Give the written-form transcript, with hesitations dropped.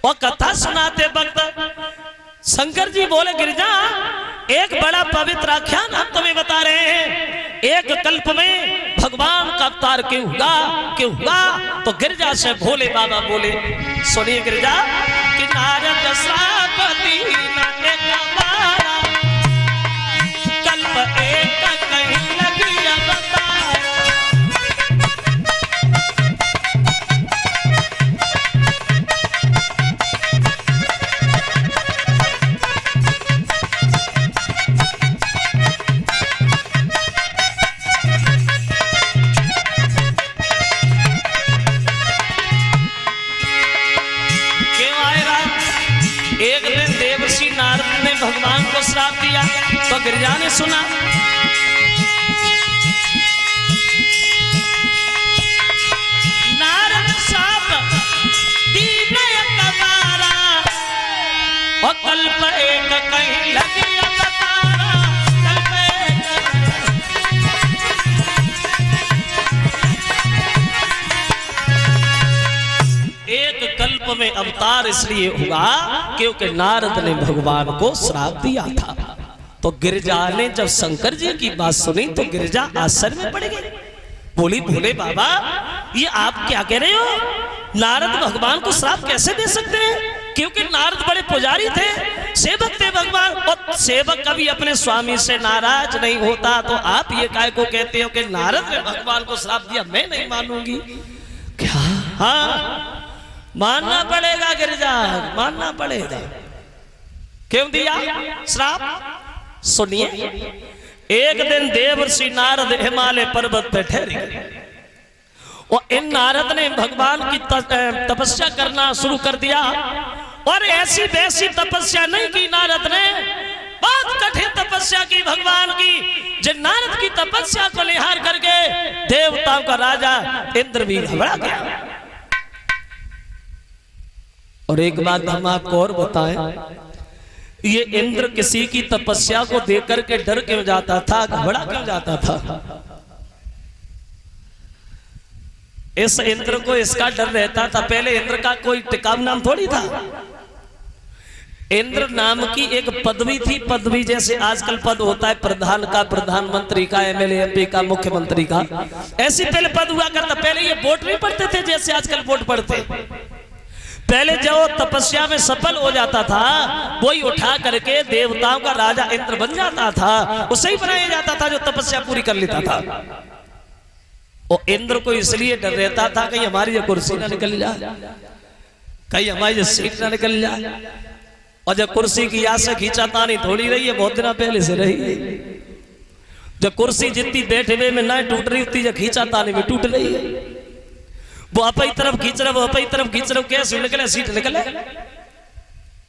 और कथा सुनाते वक्त शंकर जी बोले गिरिजा एक बड़ा पवित्र आख्यान हम तुम्हें बता रहे हैं। एक कल्प में भगवान का अवतार क्यों हुआ? तो गिरिजा से भोले बाबा बोले सुनिए गिरिजा कि नारद श्रापति कल्प एक कहीं लगी भगवान को श्राप दिया। तो गिरिजा ने सुना नारद श्राप दीने कमारा और कल्प एक कहीं लगी एक कल्प में अवतार इसलिए हुआ क्योंकि नारद ने भगवान को श्राप दिया था। तो गिरिजा ने जब शंकर जी की बात सुनी तो गिरिजा आश्चर्य में पड़ गई। बोली भोले बाबा ये आप क्या कह रहे हो? नारद भगवान को श्राप कैसे दे सकते हैं? क्योंकि नारद बड़े पुजारी थे, सेवक थे भगवान, और सेवक कभी अपने स्वामी से नाराज नहीं होता। तो आप ये काय को कहते हो कि नारद ने भगवान को श्राप दिया? मैं नहीं मानूंगी। क्या? हाँ मानना पड़ेगा गिरिजा, मानना पड़ेगा। क्यों दिया श्राप? सुनिए एक दिन देवर्षि नारद हिमालय पर्वत पे ठहरे और इन नारद ने भगवान की तपस्या करना शुरू कर दिया। और ऐसी वैसी तपस्या नहीं की नारद ने, बहुत कठिन तपस्या की भगवान की। जिन नारद की तपस्या को निहार करके देवताओं का राजा इंद्र भी घबरा गया। और एक बात हम आपको और बताएं, ये इंद्र किसी की तपस्या को देख करके डर क्यों जाता था, घबरा क्यों जाता था? इस इंद्र को इसका डर रहता था, पहले इंद्र का कोई टिकाऊ नाम थोड़ी था। इंद्र नाम की एक पदवी थी। पदवी जैसे आजकल पद होता है प्रधान का, प्रधानमंत्री का, एमएलए एमपी का, मुख्यमंत्री का, ऐसी पहले पद हुआ करता। पहले ये वोट नहीं पढ़ते थे जैसे आजकल वोट पढ़ते। पहले जो तपस्या में सफल हो जाता था वही उठा करके देवताओं का राजा इंद्र बन जाता था, उसे ही बनाया जाता था जो तपस्या पूरी कर लेता था। और इंद्र को इसलिए डर रहता था कहीं हमारी ये कुर्सी ना निकल जाए, कहीं हमारी ये सीट ना निकल जाए। और जब कुर्सी की आस से खींचातानी थोड़ी रही है, बहुत दिन पहले से रही है। जब कुर्सी जितनी बैठे हुए में ना टूट रही उतनी जब खींचातानी में टूट रही है। वो अपनी तरफ खींच रहा, वो अपनी तरफ खींच रहा, कैसे निकले सीट निकले।